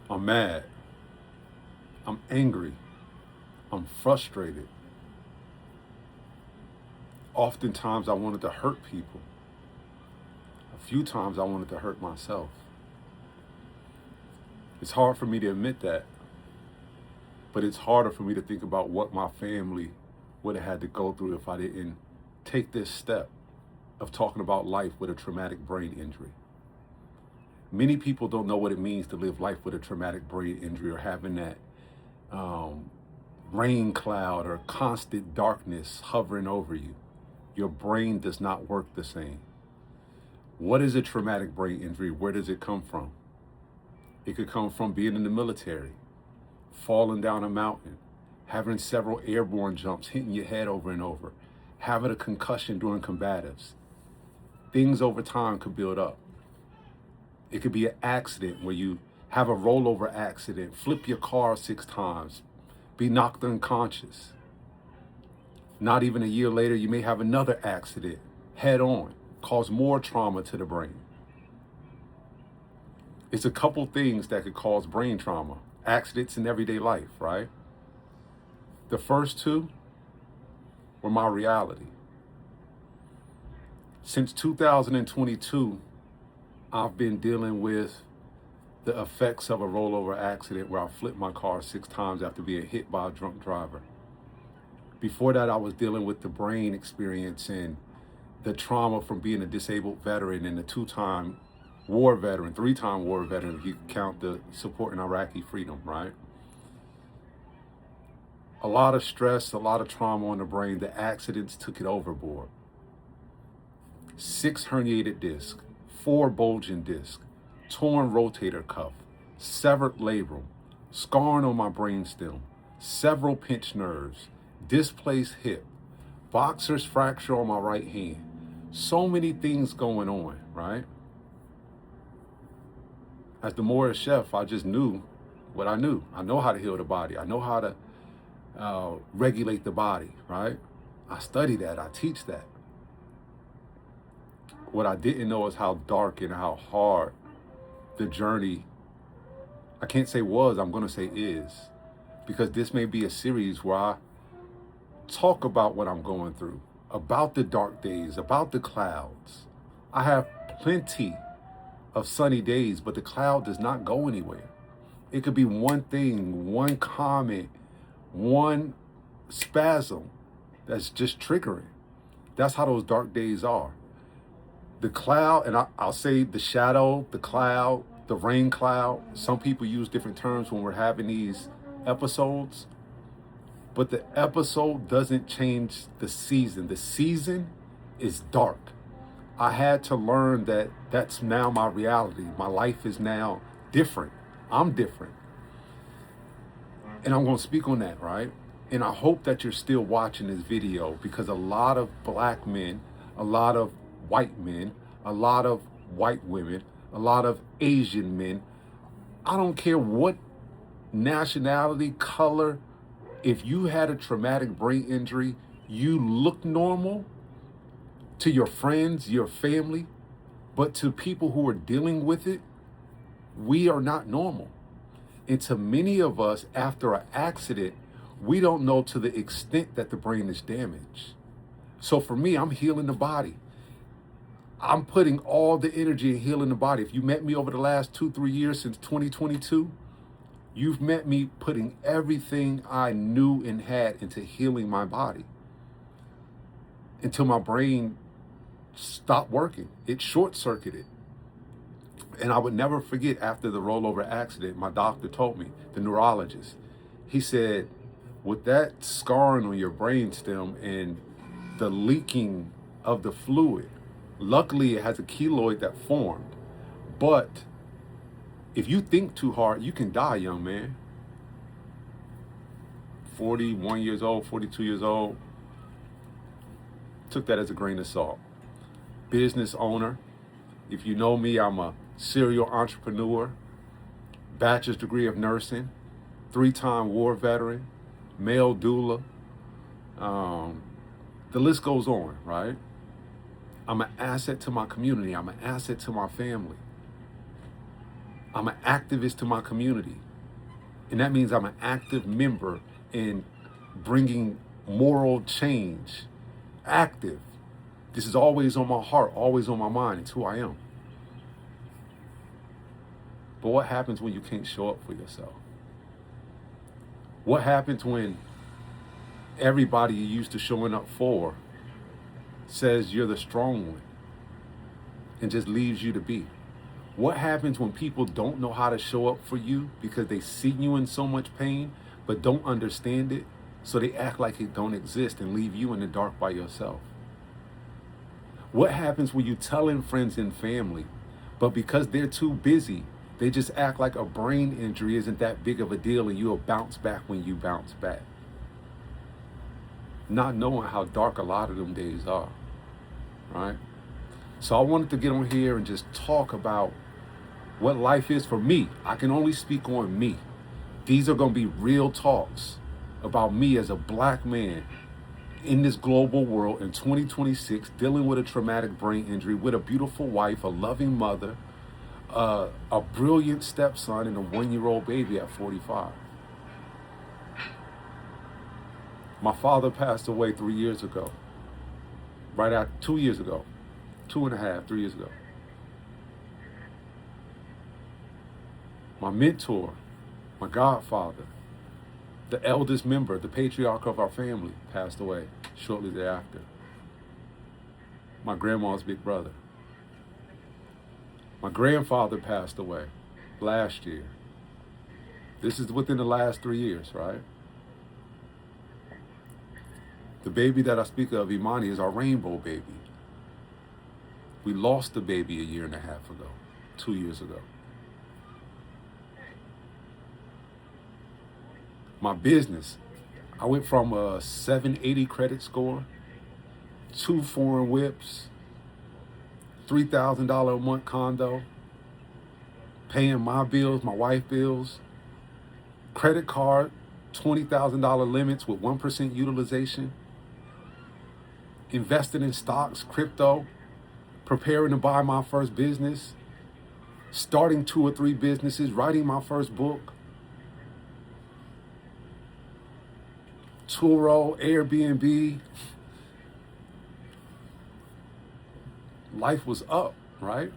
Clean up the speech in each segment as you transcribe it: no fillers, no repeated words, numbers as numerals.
I'm mad. I'm angry. I'm frustrated. Oftentimes I wanted to hurt people. A few times I wanted to hurt myself. It's hard for me to admit that, but it's harder for me to think about what my family would have had to go through if I didn't take this step of talking about life with a traumatic brain injury. Many people don't know what it means to live life with a traumatic brain injury or having that rain cloud or constant darkness hovering over you. Your brain does not work the same. What is a traumatic brain injury? Where does it come from? It could come from being in the military, falling down a mountain, having several airborne jumps, hitting your head over and over, having a concussion during combatives. Things over time could build up. It could be an accident where you have a rollover accident, flip your car 6 times, be knocked unconscious. Not even a year later, you may have another accident head on, cause more trauma to the brain. It's a couple things that could cause brain trauma. Accidents in everyday life, right? The first two were my reality. Since 2022, I've been dealing with the effects of a rollover accident where I flipped my car 6 times after being hit by a drunk driver. Before that, I was dealing with the brain experience and the trauma from being a disabled veteran and a 2-time war veteran, 3-time war veteran, if you count the supporting Iraqi freedom, right? A lot of stress, a lot of trauma on the brain. The accidents took it overboard. 6 herniated discs, 4 bulging discs, torn rotator cuff, severed labrum, scarring on my brainstem, several pinched nerves, displaced hip, boxer's fracture on my right hand. So many things going on, right? As the Morris chef, I just knew what I knew. I know how to heal the body. I know how to regulate the body, right? I study that. I teach that. What I didn't know is how dark and how hard the journey, I can't say was, I'm going to say is, because this may be a series where I talk about what I'm going through, about the dark days, about the clouds. I have plenty of sunny days, but the cloud does not go anywhere. It could be one thing, one comment, one spasm that's just triggering. That's how those dark days are. The cloud, and I'll say the shadow, the cloud, the rain cloud. Some people use different terms when we're having these episodes, but the episode doesn't change the season. The season is dark. I had to learn that that's now my reality. My life is now different. I'm different. And I'm going to speak on that, right? And I hope that you're still watching this video, because a lot of black men, a lot of white men, a lot of white women, a lot of Asian men, I don't care what nationality, color, if you had a traumatic brain injury, you look normal to your friends, your family, but to people who are dealing with it, we are not normal. And to many of us, after an accident, we don't know to the extent that the brain is damaged. So for me, I'm healing the body. I'm putting all the energy in healing the body. If you met me over the last 2-3 years since 2022, you've met me putting everything I knew and had into healing my body until my brain stopped working. It short-circuited. And I would never forget, after the rollover accident, my doctor told me, the neurologist, he said, with that scarring on your brainstem and the leaking of the fluid, luckily it has a keloid that formed. But if you think too hard, you can die, young man. 41 years old, 42 years old. Took that as a grain of salt. Business owner. If you know me, I'm a serial entrepreneur, bachelor's degree of nursing, 3-time war veteran, male doula. The list goes on, right? I'm an asset to my community. I'm an asset to my family. I'm an activist to my community. And that means I'm an active member in bringing moral change. Active. This is always on my heart, always on my mind. It's who I am. But what happens when you can't show up for yourself? What happens when everybody you're used to showing up for says you're the strong one and just leaves you to be? What happens when people don't know how to show up for you because they see you in so much pain but don't understand it, so they act like it don't exist and leave you in the dark by yourself? What happens when you telling friends and family, but because they're too busy, they just act like a brain injury isn't that big of a deal and you'll bounce back when you bounce back? Not knowing how dark a lot of them days are, right? So I wanted to get on here and just talk about what life is for me. I can only speak on me. These are going to be real talks about me as a black man in this global world in 2026, dealing with a traumatic brain injury, with a beautiful wife, a loving mother, a brilliant stepson, and a 1-year-old baby at 45. My father passed away 3 years ago. Right at 2 years ago. 2.5, 3 years ago. My mentor, my godfather, the eldest member, the patriarch of our family, passed away shortly thereafter. My grandma's big brother. My grandfather passed away last year. This is within the last 3 years, right? The baby that I speak of, Imani, is our rainbow baby. We lost the baby 1.5 years ago, 2 years ago. My business, I went from a 780 credit score, 2 foreign whips, $3,000 a month condo, paying my bills, my wife's bills, credit card, $20,000 limits with 1% utilization, invested in stocks, crypto, preparing to buy my first business, starting 2 or 3 businesses, writing my first book, Turo, Airbnb. Life was up, right?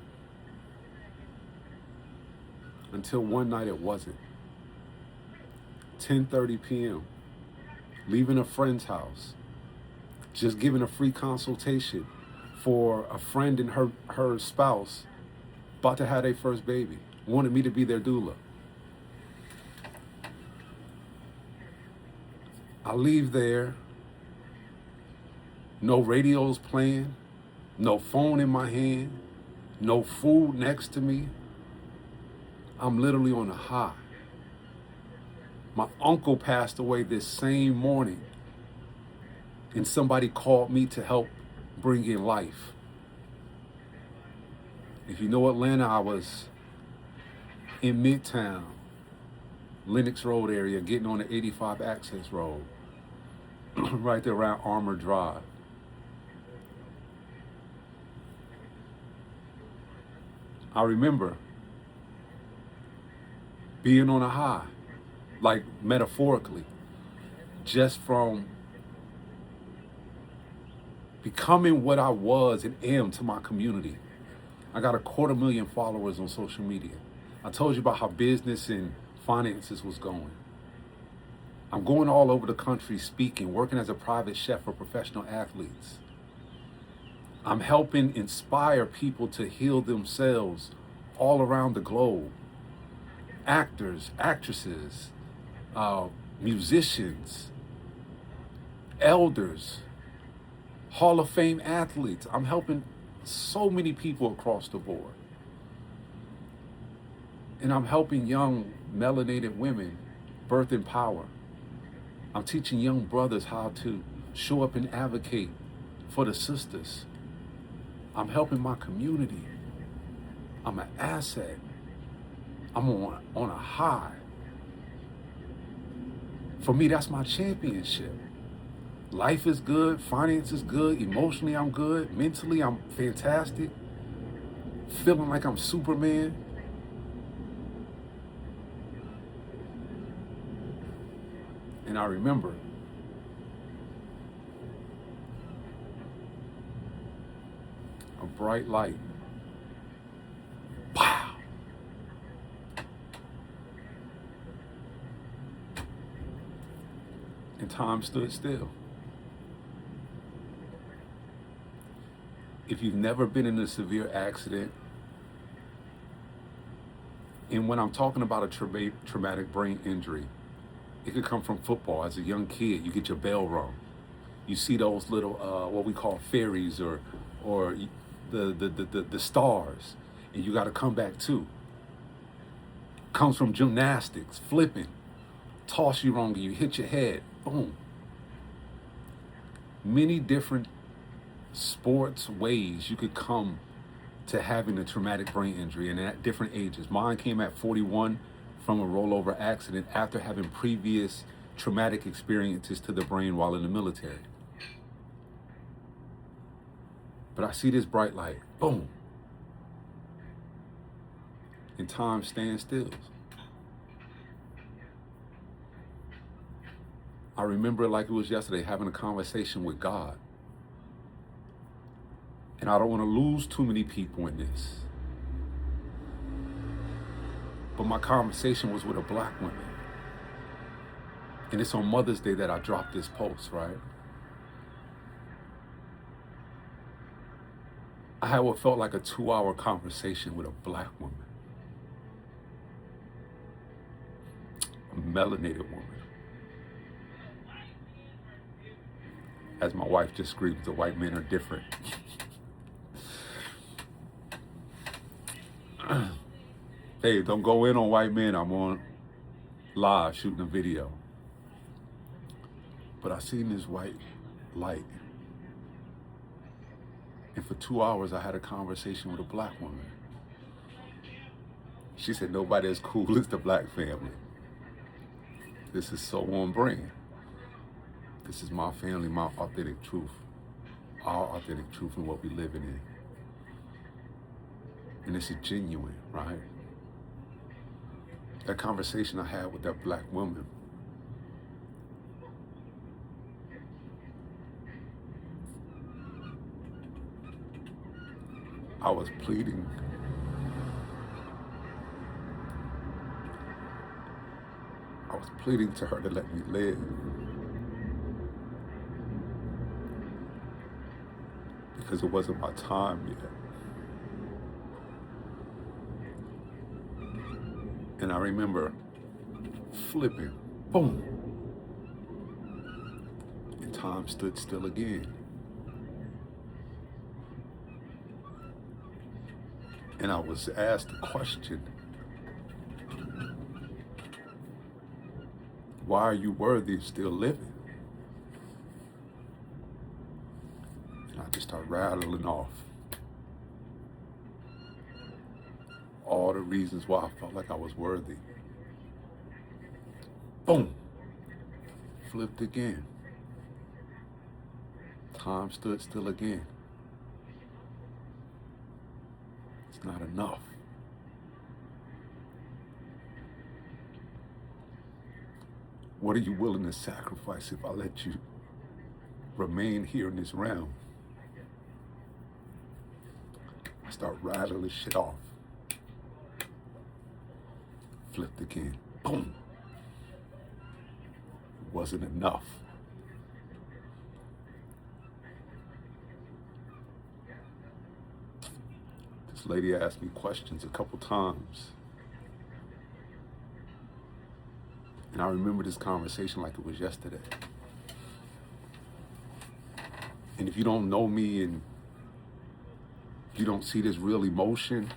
Until one night it wasn't. 10:30 p.m. Leaving a friend's house, just giving a free consultation for a friend and her spouse about to have their first baby. Wanted me to be their doula. I leave there, no radios playing, no phone in my hand, no food next to me. I'm literally on a high. My uncle passed away this same morning, and somebody called me to help bring in life. If you know Atlanta, I was in Midtown, Lenox Road area, getting on the 85 access road, right there around Armour Drive. I remember being on a high, like metaphorically, just from becoming what I was and am to my community. I got 250,000 followers on social media. I told you about how business and finances was going. I'm going all over the country speaking, working as a private chef for professional athletes. I'm helping inspire people to heal themselves all around the globe. Actors, actresses, musicians, elders, Hall of Fame athletes. I'm helping so many people across the board. And I'm helping young melanated women birth in power. I'm teaching young brothers how to show up and advocate for the sisters. I'm helping my community. I'm an asset. I'm on a high. For me, that's my championship. Life is good, finance is good, emotionally I'm good, mentally I'm fantastic, feeling like I'm Superman. And I remember a bright light. Wow. And time stood still. If you've never been in a severe accident, and when I'm talking about a traumatic brain injury, it could come from football. As a young kid, you get your bell rung. You see those little, what we call fairies or the stars, and you got to come back too. Comes from gymnastics, flipping, toss you wrong, and you hit your head, boom. Many different sports ways you could come to having a traumatic brain injury, and at different ages. Mine came at 41 from a rollover accident after having previous traumatic experiences to the brain while in the military. But I see this bright light, boom, and time stands still. I remember it like it was yesterday, having a conversation with God. And I don't want to lose too many people in this. But my conversation was with a black woman. And it's on Mother's Day that I dropped this post, right? I had what felt like a 2-hour conversation with a black woman. A melanated woman. As my wife just screams, the white men are different. Hey, don't go in on white men. I'm on live shooting a video. But I seen this white light. And for 2 hours, I had a conversation with a black woman. She said, nobody as cool as the black family. This is so on brand. This is my family, my authentic truth. Our authentic truth and what we living in. And this is genuine, right? That conversation I had with that black woman, I was pleading. I was pleading to her to let me live. Because it wasn't my time yet. And I remember flipping, boom, and time stood still again. And I was asked the question, why are you worthy of still living? And I just started rattling off all the reasons why I felt like I was worthy. Boom. Flipped again. Time stood still again. It's not enough. What are you willing to sacrifice if I let you remain here in this realm? I start rattling this shit off. Flipped again. Boom. It wasn't enough. This lady asked me questions a couple times. And I remember this conversation like it was yesterday. And if you don't know me and you don't see this real emotion,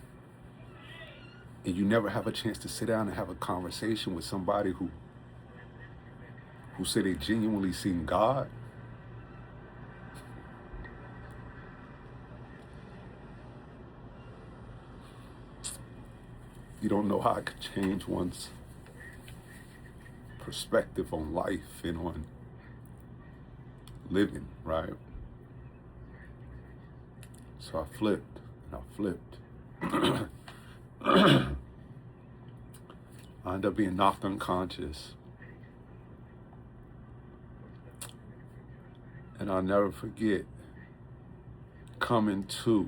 and you never have a chance to sit down and have a conversation with somebody who said they genuinely seen God, you don't know how it could change one's perspective on life and on living, right? So I flipped and I flipped. I ended up being knocked unconscious. And I'll never forget coming to,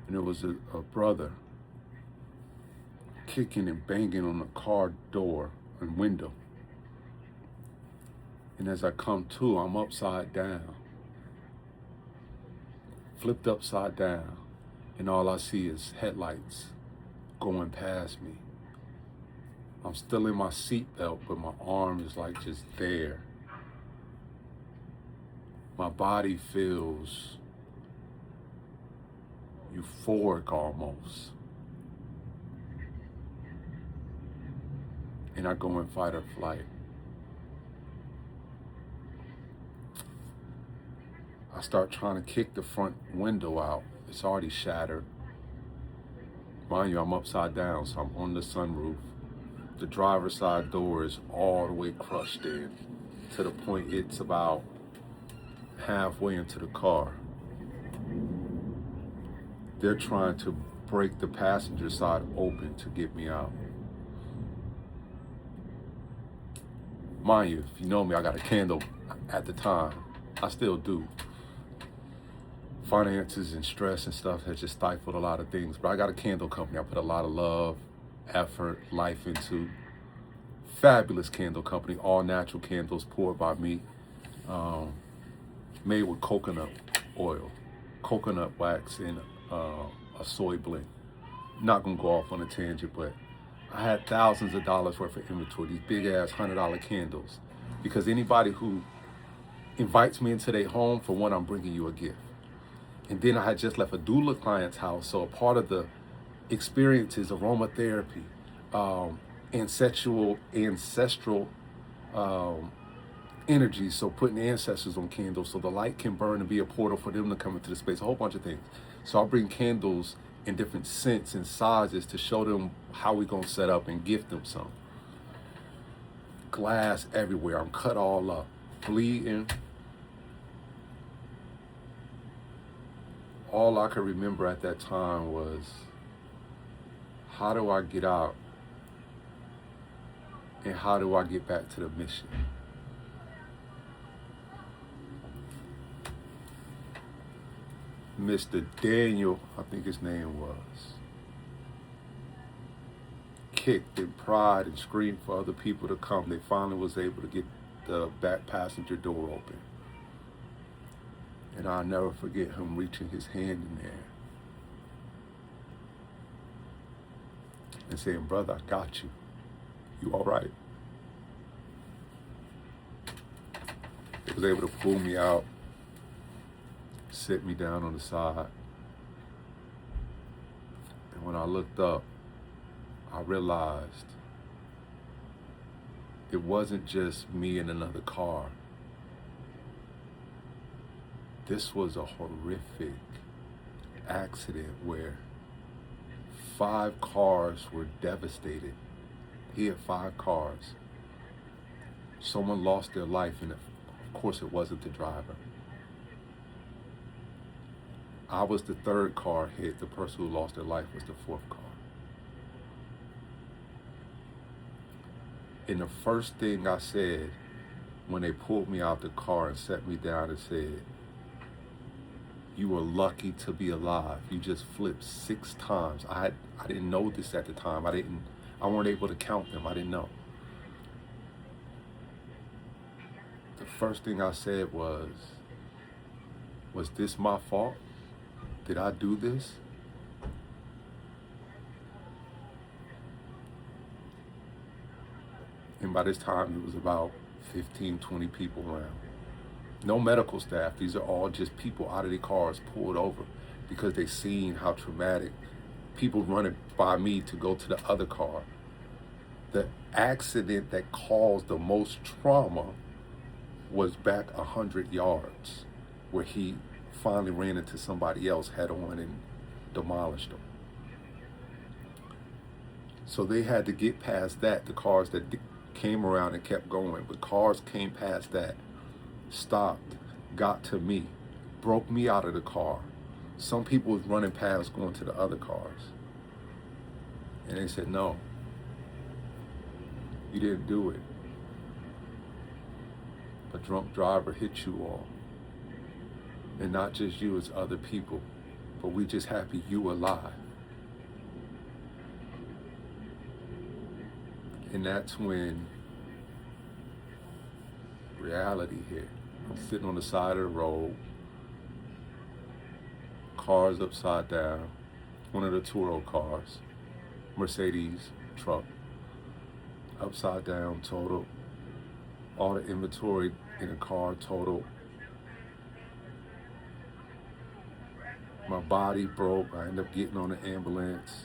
and it was a brother kicking and banging on the car door and window. And as I come to, I'm upside down, flipped upside down, and all I see is headlights going past me. I'm still in my seatbelt, but my arm is like just there. My body feels euphoric almost. And I go in fight or flight. I start trying to kick the front window out. It's already shattered. Mind you, I'm upside down, so I'm on the sunroof. The driver's side door is all the way crushed in to the point it's about halfway into the car. They're trying to break the passenger side open to get me out. Mind you, if you know me, I got a candle at the time. I still do. Finances and stress and stuff has just stifled a lot of things, but I got a candle company. I put a lot of love, effort, life into. Fabulous candle company, all natural candles poured by me, made with coconut oil, coconut wax, and a soy blend. Not gonna go off on a tangent, but I had thousands of dollars worth of inventory, these big ass $100 candles, because anybody who invites me into their home, for one, I'm bringing you a gift. And then I had just left a doula client's house, so a part of the experience is aromatherapy, ancestral energy, so putting ancestors on candles so the light can burn and be a portal for them to come into the space, a whole bunch of things. So I'll bring candles in different scents and sizes to show them how we're gonna set up and gift them some. Glass everywhere, I'm cut all up, bleeding. All I could remember at that time was, how do I get out? And how do I get back to the mission? Mr. Daniel, I think his name was, kicked and cried and screamed for other people to come. They finally was able to get the back passenger door open. And I'll never forget him reaching his hand in there and saying, "Brother, I got you. You all right?" He was able to pull me out, sit me down on the side. And when I looked up, I realized it wasn't just me in another car. This was a horrific accident where 5 cars were devastated. He had 5 cars. Someone lost their life, and of course it wasn't the driver. I was the 3rd car hit. The person who lost their life was the 4th car. And the first thing I said when they pulled me out the car and set me down and said, "You were lucky to be alive. You just flipped 6 times." I didn't know this at the time. I weren't able to count them. I didn't know. The first thing I said was this my fault? Did I do this? And by this time, it was about 15, 20 people around. No medical staff. These are all just people out of their cars pulled over because they seen how traumatic, people running by me to go to the other car. The accident that caused the most trauma was back 100 yards, where he finally ran into somebody else head on and demolished them. So they had to get past that. The cars that came around and kept going, but cars came past that, stopped, got to me, broke me out of the car. Some people was running past going to the other cars. And they said, "No, you didn't do it." a drunk driver hit you all. And not just you, it's other people. But we just happy you alive. And that's when reality hit. I'm sitting on the side of the road, cars upside down, one of the Turo cars, Mercedes truck, upside down, total. All the inventory in the car, total. My body broke. I ended up getting on the ambulance.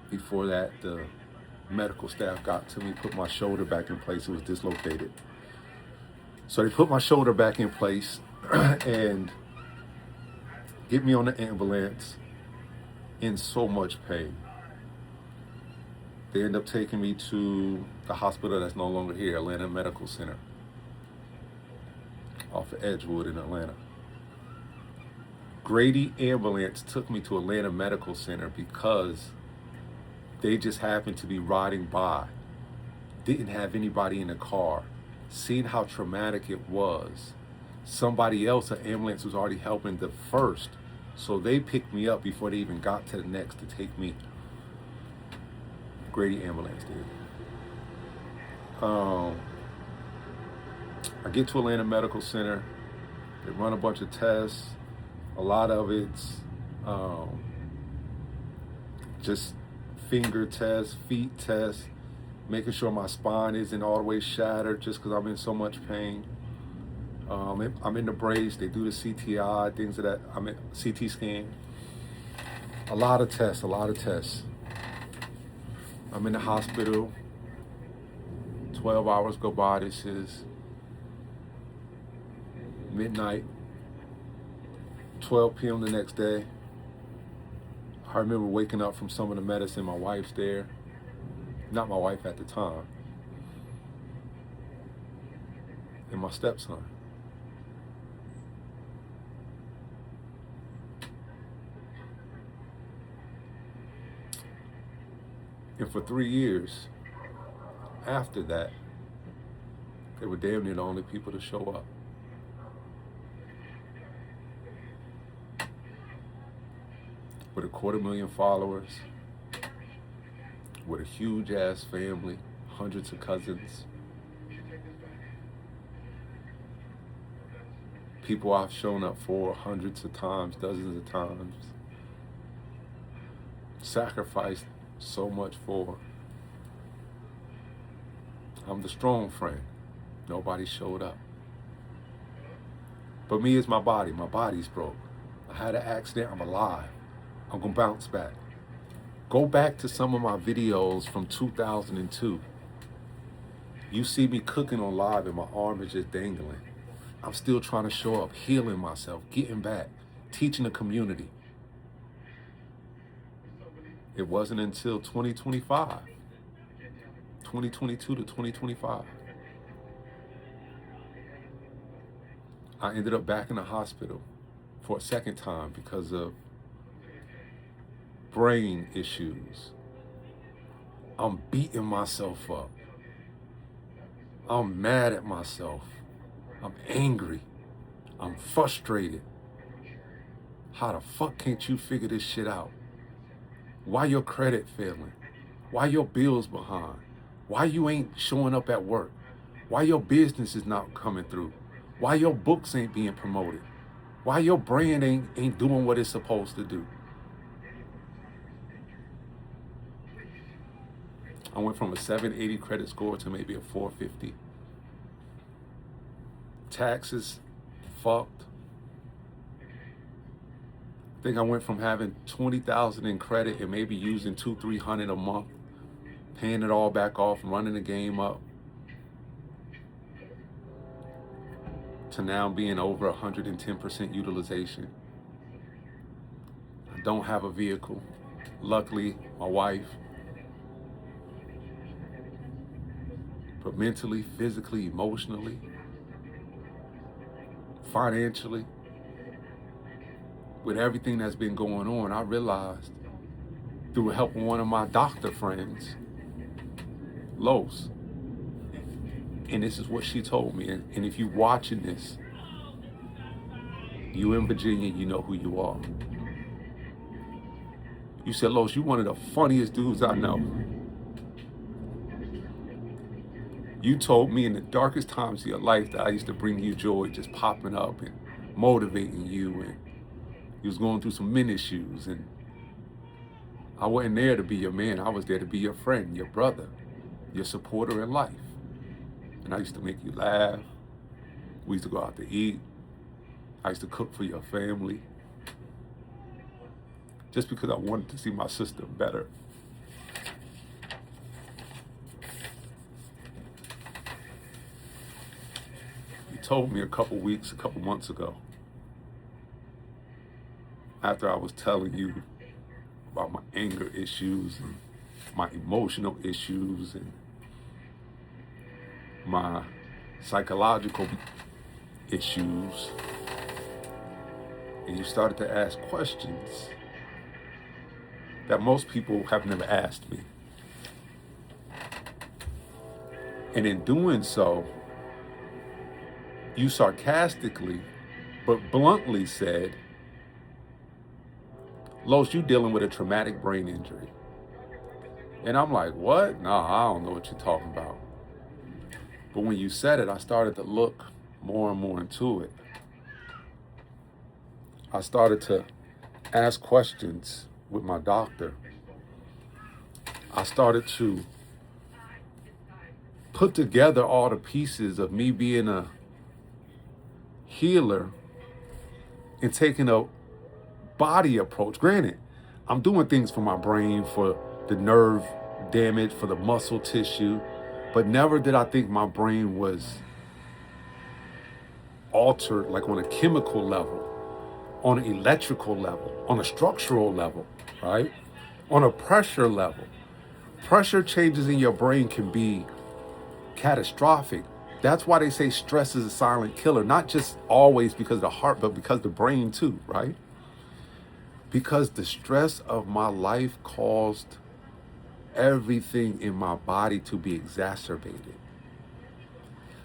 Before that, the medical staff got to me, put my shoulder back in place. It was dislocated. So they put my shoulder back in place and get me on the ambulance in so much pain. They end up taking me to the hospital that's no longer here, Atlanta Medical Center, off of Edgewood in Atlanta. Grady Ambulance took me to Atlanta Medical Center because they just happened to be riding by, didn't have anybody in the car, seen how traumatic it was. Somebody else, an ambulance was already helping the first, so they picked me up before they even got to the next to take me. Grady Ambulance did. I get to Atlanta Medical Center. They run a bunch of tests. A lot of it's just finger tests, feet tests, making sure my spine isn't all the way shattered just because I'm in so much pain. I'm in the brace. They do the CTI, things of that. I'm in CT scan. A lot of tests. I'm in the hospital. 12 hours go by. This is midnight. 12 p.m. the next day. I remember waking up from some of the medicine. My wife's there. Not my wife at the time. And my stepson. And for 3 years after that, they were damn near the only people to show up. With 250,000 followers, with a huge ass family, hundreds of cousins, people I've shown up for hundreds of times, dozens of times, sacrificed so much for. I'm the strong friend. Nobody showed up. But me is my body. My body's broke. I had an accident. I'm alive. I'm gonna bounce back. Go back to some of my videos from 2002. You see me cooking on live and my arm is just dangling. I'm still trying to show up, healing myself, getting back, teaching the community. It wasn't until 2025, 2022 to 2025, I ended up back in the hospital for a second time because of brain issues. I'm beating myself up. I'm mad at myself. I'm angry. I'm frustrated. How the fuck can't you figure this shit out? Why your credit failing? Why your bills behind? Why you ain't showing up at work? Why your business is not coming through? Why your books ain't being promoted? Why your brand ain't doing what it's supposed to do? I went from a 780 credit score to maybe a 450. Taxes, fucked. I think I went from having 20,000 in credit and maybe using 200-300 a month, paying it all back off, running the game up, to now being over 110% utilization. I don't have a vehicle. Luckily, my wife. But mentally, physically, emotionally, financially, with everything that's been going on, I realized through the help of one of my doctor friends, Los, And this is what she told me. And if you watching this, you in Virginia, you know who you are. You said, Los, you one of the funniest dudes I know. You told me in the darkest times of your life that I used to bring you joy, just popping up and motivating you, and you was going through some men issues, and I wasn't there to be your man. I was there to be your friend, your brother, your supporter in life. And I used to make you laugh. We used to go out to eat. I used to cook for your family. Just because I wanted to see my sister better. You told me a couple months ago, after I was telling you about my anger issues and my emotional issues and my psychological issues, and you started to ask questions that most people have never asked me. And in doing so, you sarcastically but bluntly said, Los, you dealing with a traumatic brain injury. And I'm like, what? No, I don't know what you're talking about. But when you said it, I started to look more and more into it. I started to ask questions with my doctor. I started to put together all the pieces of me being a healer and taking a body approach. Granted, I'm doing things for my brain, for the nerve damage, for the muscle tissue, but never did I think my brain was altered, like on a chemical level, on an electrical level, on a structural level, right? On a pressure level. Pressure changes in your brain can be catastrophic. That's why they say stress is a silent killer, not just always because of the heart, but because of the brain too, right? Because the stress of my life caused everything in my body to be exacerbated.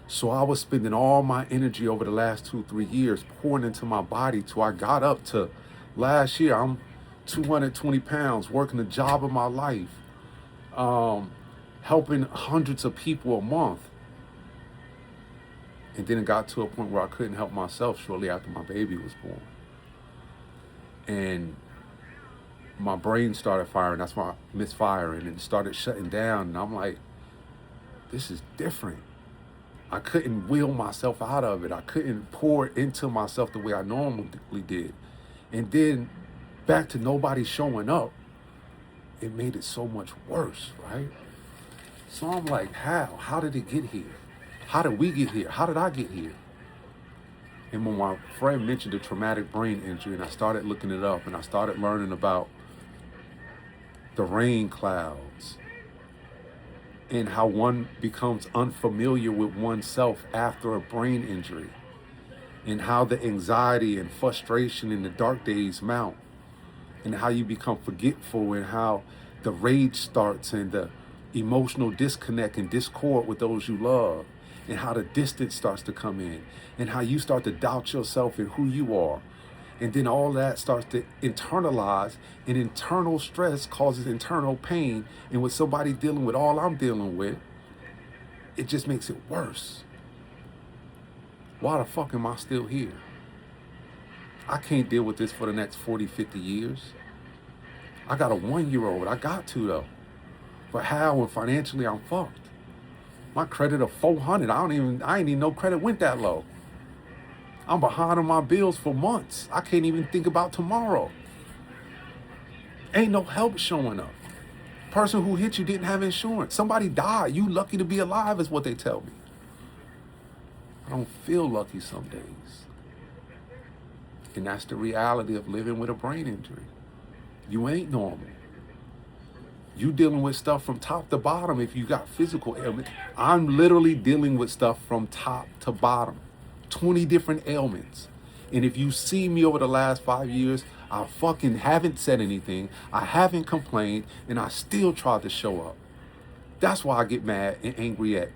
So I was spending all my energy over the last 2-3 years pouring into my body till I got up to last year. I'm 220 pounds, working the job of my life, helping hundreds of people a month. And then it got to a point where I couldn't help myself shortly after my baby was born. And my brain started firing. That's why I misfiring, and it started shutting down. And I'm like, this is different. I couldn't will myself out of it. I couldn't pour into myself the way I normally did. And then back to nobody showing up, it made it so much worse, right? So I'm like, how? How did it get here? How did we get here? How did I get here? And when my friend mentioned the traumatic brain injury, and I started looking it up, and I started learning about the rain clouds and how one becomes unfamiliar with oneself after a brain injury, and how the anxiety and frustration in the dark days mount, and how you become forgetful, and how the rage starts, and the emotional disconnect and discord with those you love, and how the distance starts to come in, and how you start to doubt yourself and who you are. And then all that starts to internalize, and internal stress causes internal pain. And with somebody dealing with all I'm dealing with, it just makes it worse. Why the fuck am I still here? I can't deal with this for the next 40, 50 years. I got a 1-year-old. I got to though. But how? And financially I'm fucked. My credit of 400. I ain't even know credit went that low. I'm behind on my bills for months. I can't even think about tomorrow. Ain't no help showing up. Person who hit you didn't have insurance. Somebody died. You lucky to be alive is what they tell me. I don't feel lucky some days. And that's the reality of living with a brain injury. You ain't normal. You dealing with stuff from top to bottom if you got physical ailment. I'm literally dealing with stuff from top to bottom. 20 different ailments. And if you see me over the last 5 years, I fucking haven't said anything. I haven't complained, and I still tried to show up. That's why I get mad and angry at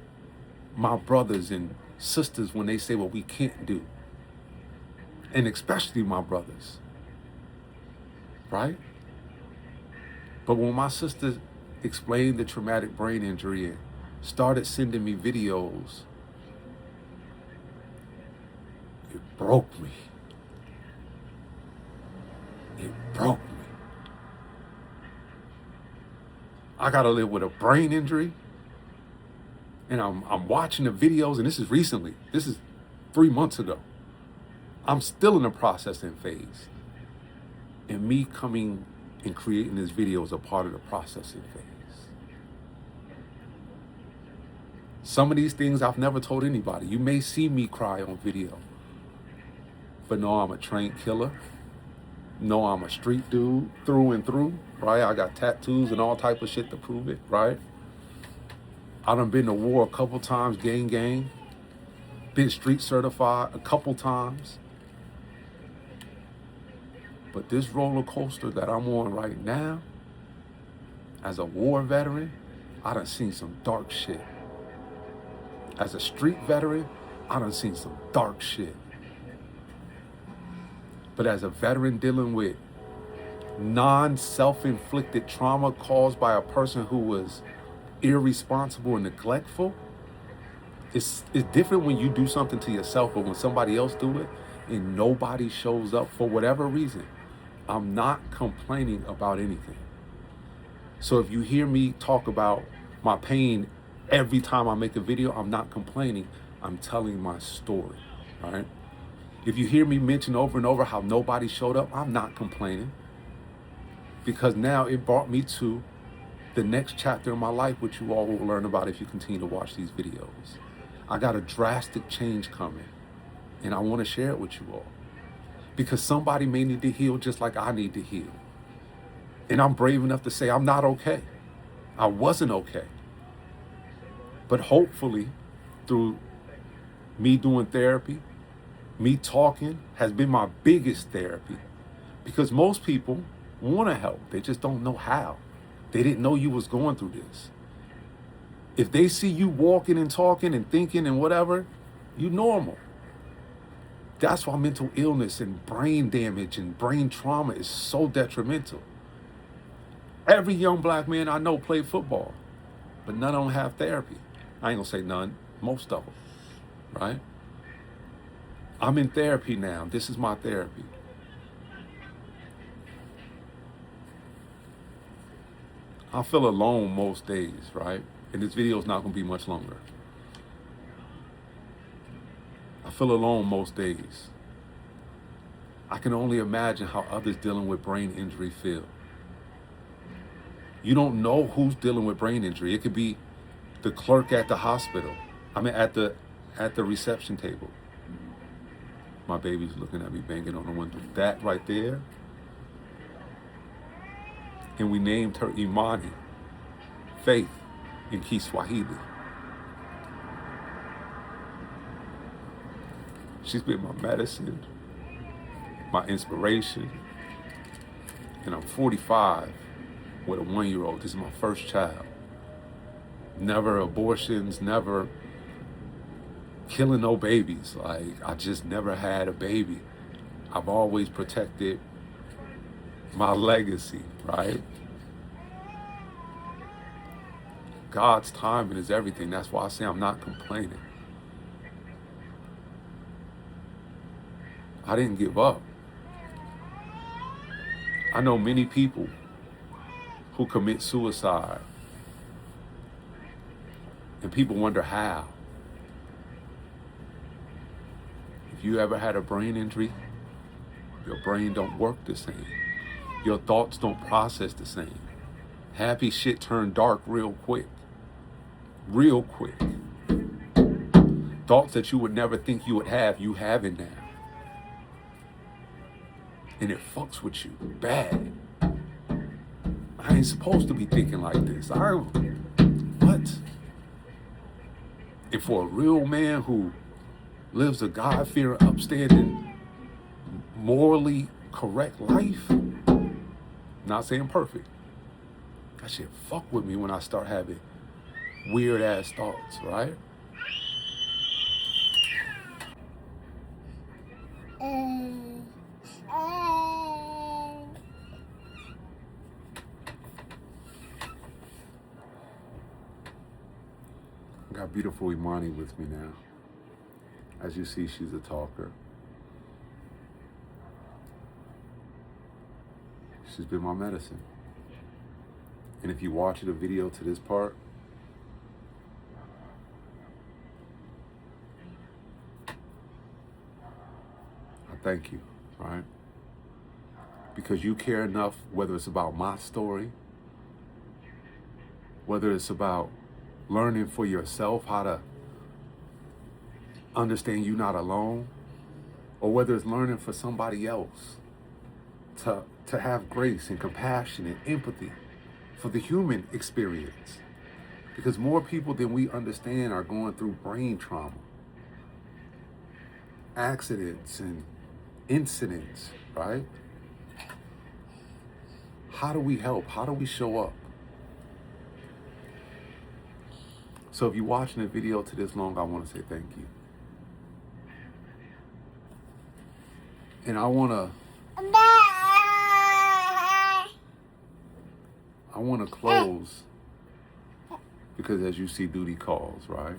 my brothers and sisters when they say what we can't do. And especially my brothers, right? But when my sister explained the traumatic brain injury and started sending me videos, it broke me. It broke me. I gotta live with a brain injury, and I'm watching the videos, and this is recently. This is 3 months ago. I'm still in the processing phase. And me coming and creating this video is a part of the processing phase. Some of these things I've never told anybody. You may see me cry on video, but no, I'm a trained killer. No, I'm a street dude through and through, right? I got tattoos and all type of shit to prove it, right? I done been to war a couple times, gang. Been street certified a couple times. But this roller coaster that I'm on right now, as a war veteran, I done seen some dark shit. As a street veteran, I done seen some dark shit. But as a veteran dealing with non-self-inflicted trauma caused by a person who was irresponsible and neglectful, it's different when you do something to yourself, but when somebody else do it and nobody shows up for whatever reason, I'm not complaining about anything. So if you hear me talk about my pain every time I make a video, I'm not complaining. I'm telling my story, right? If you hear me mention over and over how nobody showed up, I'm not complaining. Because now it brought me to the next chapter in my life, which you all will learn about if you continue to watch these videos. I got a drastic change coming, and I want to share it with you all. Because somebody may need to heal just like I need to heal. And I'm brave enough to say I'm not okay. I wasn't okay. But hopefully, through me doing therapy, me talking has been my biggest therapy. Because most people want to help. They just don't know how. They didn't know you was going through this. If they see you walking and talking and thinking and whatever, you normal. That's why mental illness and brain damage and brain trauma is so detrimental. Every young black man I know played football, but none of them have therapy. I ain't gonna say none, most of them, right? I'm in therapy now. This is my therapy. I feel alone most days, right? And this video is not gonna be much longer. I feel alone most days. I can only imagine how others dealing with brain injury feel. You don't know who's dealing with brain injury. It could be the clerk at the hospital. I mean, at the reception table. My baby's looking at me banging on the window. That right there. And we named her Imani, Faith, in Kiswahili. She's been my medicine, my inspiration. And I'm 45 with a 1-year-old. This is my first child. Never abortions, never killing no babies. Like, I just never had a baby. I've always protected my legacy, right? God's timing is everything. That's why I say I'm not complaining. I didn't give up. I know many people who commit suicide, and people wonder how. If you ever had a brain injury, your brain don't work the same. Your thoughts don't process the same. Happy shit turn dark real quick. Real quick. Thoughts that you would never think you would have, you have it now. And it fucks with you bad. I ain't supposed to be thinking like this. What? And for a real man who lives a God-fearing, upstanding, morally correct life, not saying perfect, that shit fuck with me when I start having weird ass thoughts, right? I got beautiful Imani with me now. As you see, she's a talker. She's been my medicine. And if you watch the video to this part, I thank you, right? Because you care enough, whether it's about my story, whether it's about learning for yourself how to understand you're not alone, or whether it's learning for somebody else to have grace and compassion and empathy for the human experience. Because more people than we understand are going through brain trauma, accidents and incidents, right? How do we help? How do we show up? So if you're watching the video to this long, I want to say thank you. And I want to close because as you see, duty calls, right?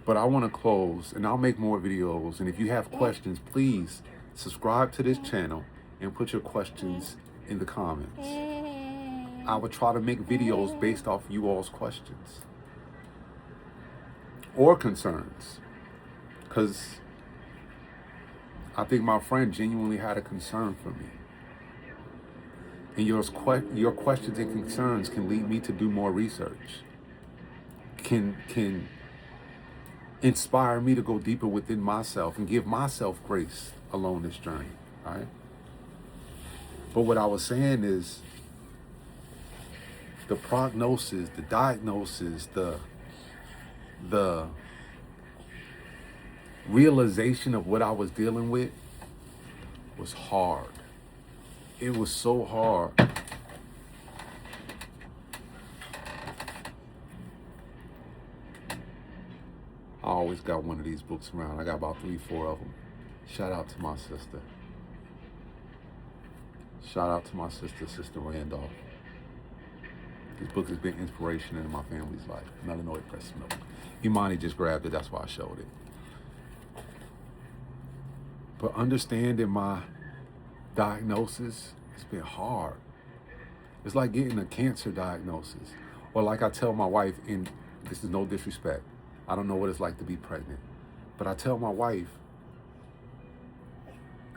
But I want to close, and I'll make more videos. And if you have questions, please subscribe to this channel and put your questions in the comments. I would try to make videos based off you all's questions or concerns, because I think my friend genuinely had a concern for me. And your questions and concerns can lead me to do more research, can inspire me to go deeper within myself and give myself grace along this journey, right? But what I was saying is the prognosis, the diagnosis, the realization of what I was dealing with was hard. It was so hard. I always got one of these books around. I got about 3-4 of them. Shout out to my sister. Shout out to my sister, Sister Randolph. This book has been inspiration in my family's life. Melanoid breast milk. Imani just grabbed it, that's why I showed it. But understanding my diagnosis, it's been hard. It's like getting a cancer diagnosis. Or like I tell my wife, and this is no disrespect, I don't know what it's like to be pregnant, but I tell my wife,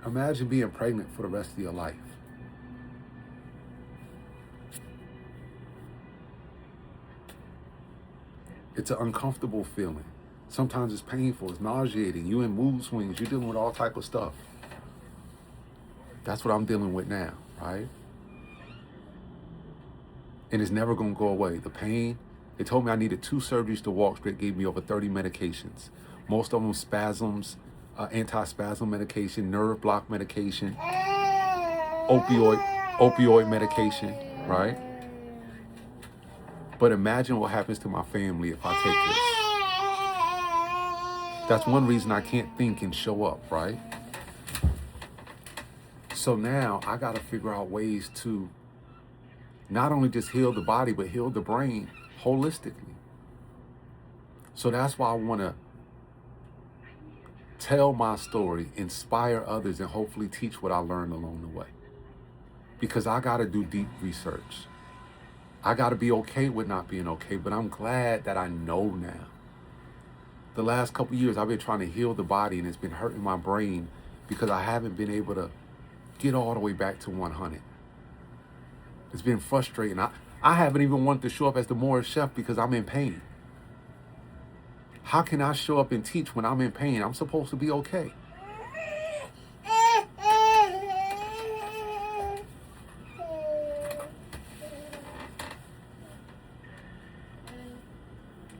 imagine being pregnant for the rest of your life. It's an uncomfortable feeling. Sometimes it's painful, it's nauseating, you're in mood swings, you're dealing with all type of stuff. That's what I'm dealing with now, right? And it's never gonna go away. The pain, they told me I needed 2 surgeries to walk straight, gave me over 30 medications. Most of them spasms, anti-spasm medication, nerve block medication, opioid medication, right? But imagine what happens to my family if I take this. That's one reason I can't think and show up, right? So now I got to figure out ways to not only just heal the body, but heal the brain holistically. So that's why I want to tell my story, inspire others, and hopefully teach what I learned along the way. Because I got to do deep research. I got to be okay with not being okay, but I'm glad that I know now. The last couple of years, I've been trying to heal the body, and it's been hurting my brain because I haven't been able to get all the way back to 100. It's been frustrating. I haven't even wanted to show up as the Moorish chef because I'm in pain. How can I show up and teach when I'm in pain? I'm supposed to be okay.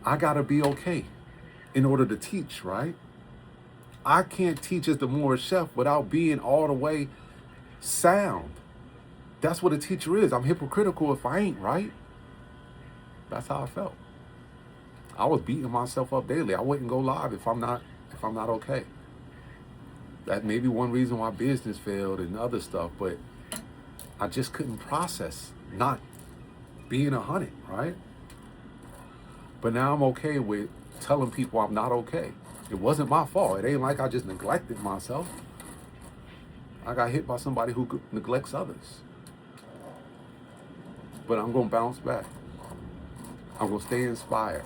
I gotta be okay in order to teach, right? I can't teach as the Moorish chef without being all the way sound. That's what a teacher is. I'm hypocritical if I ain't, right? That's how I felt. I was beating myself up daily. I wouldn't go live if I'm not okay. That may be one reason why business failed and other stuff, but I just couldn't process not being 100, right? But now I'm okay with telling people I'm not okay. It wasn't my fault. It ain't like I just neglected myself. I got hit by somebody who neglects others. But I'm going to bounce back. I'm going to stay inspired.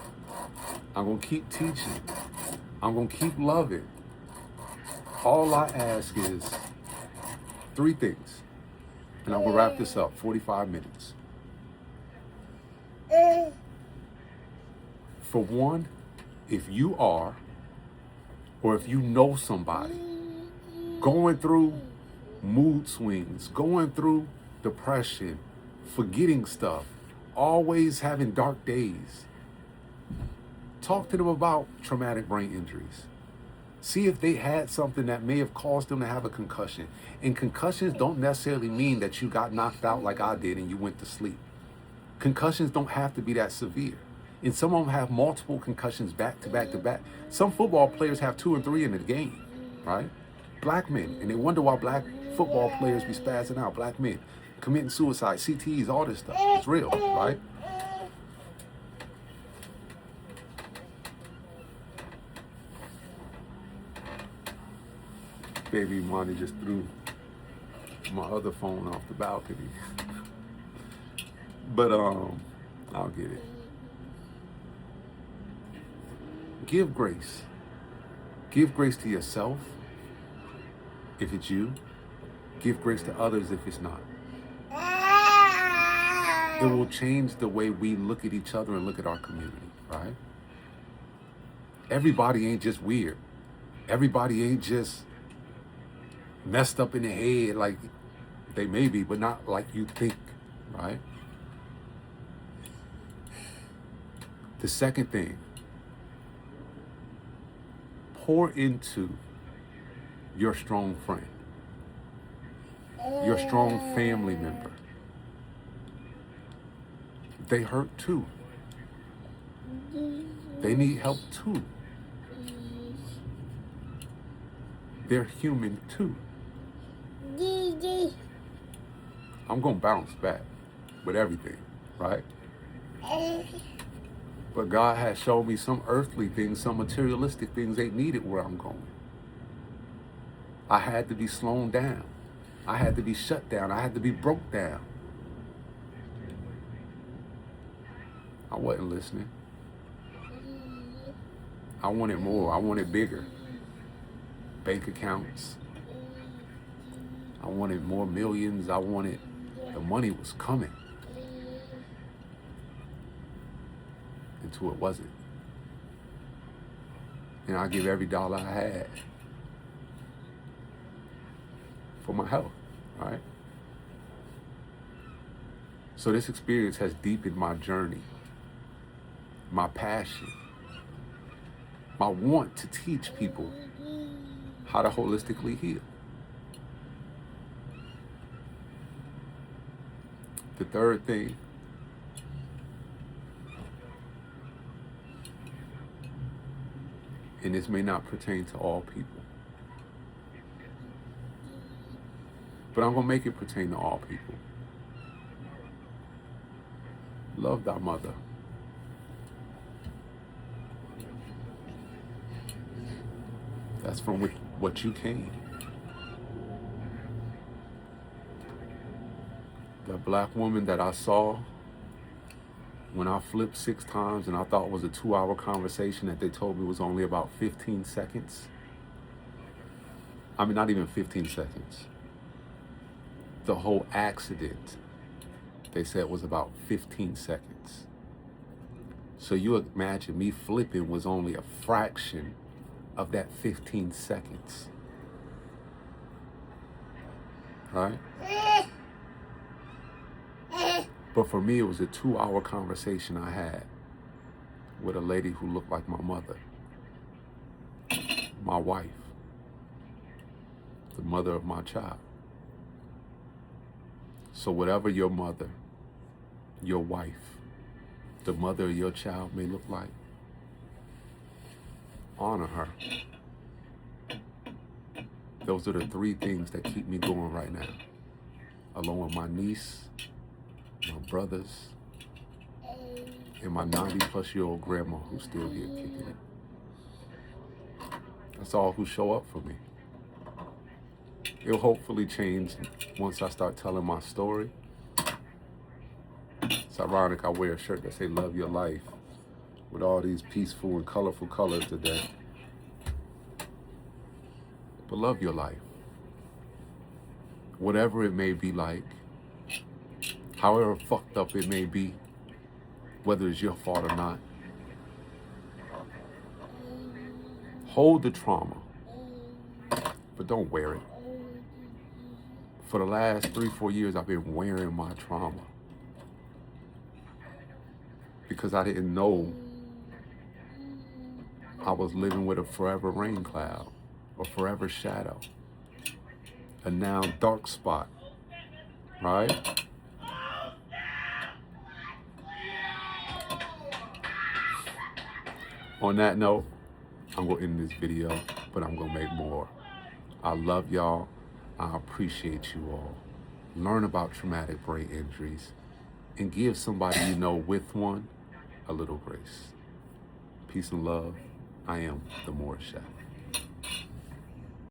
I'm going to keep teaching. I'm going to keep loving. All I ask is 3 things. And I'm going to wrap this up, 45 minutes. For one, if you are, or if you know somebody going through mood swings, going through depression, forgetting stuff, always having dark days, talk to them about traumatic brain injuries. See if they had something that may have caused them to have a concussion. And concussions don't necessarily mean that you got knocked out like I did and you went to sleep. Concussions don't have to be that severe. And some of them have multiple concussions back to back to back. Some football players have 2 and 3 in a game, right? Black men, and they wonder why black football players be spazzing out. Black men committing suicide, CTEs, all this stuff. It's real, right? Baby Monty just threw my other phone off the balcony. But I'll get it. Give grace. Give grace to yourself if it's you. Give grace to others if it's not. It will change the way we look at each other and look at our community, right? Everybody ain't just weird. Everybody ain't just messed up in the head, like they may be, but not like you think, right? The second thing, pour into your strong friend, your strong family member. They hurt too. They need help too. They're human too. I'm going to bounce back with everything, right? But God has shown me some earthly things, some materialistic things ain't needed where I'm going. I had to be slowed down. I had to be shut down. I had to be broke down. I wasn't listening. I wanted more. I wanted bigger. Bank accounts. I wanted more millions. I wanted, the money was coming. Until it wasn't. And I give every dollar I had for my health, right? So this experience has deepened my journey, my passion, my want to teach people how to holistically heal. The third thing, and this may not pertain to all people, but I'm going to make it pertain to all people. Love thy mother. That's from what you came. The black woman that I saw when I flipped 6 times and I thought it was a 2-hour conversation that they told me was only about 15 seconds. I mean, not even 15 seconds. The whole accident, they said, was about 15 seconds. So you imagine me flipping was only a fraction of that 15 seconds. Right? But for me, it was a 2-hour conversation I had with a lady who looked like my mother, my wife, the mother of my child. So whatever your mother, your wife, the mother of your child may look like, honor her. Those are the three things that keep me going right now, along with my niece, my brothers, and my 90-plus-year-old grandma who's still here kicking it. That's all who show up for me. It'll hopefully change once I start telling my story. It's ironic I wear a shirt that say love your life with all these peaceful and colorful colors today. But love your life. Whatever it may be like, however fucked up it may be, whether it's your fault or not, hold the trauma, but don't wear it. For the last 3-4 years, I've been wearing my trauma because I didn't know I was living with a forever rain cloud, a forever shadow, a now dark spot, right? On that note, I'm going to end this video, but I'm going to make more. I love y'all. I appreciate you all. Learn about traumatic brain injuries and give somebody you know with one a little grace. Peace and love. I am the Moore Chef.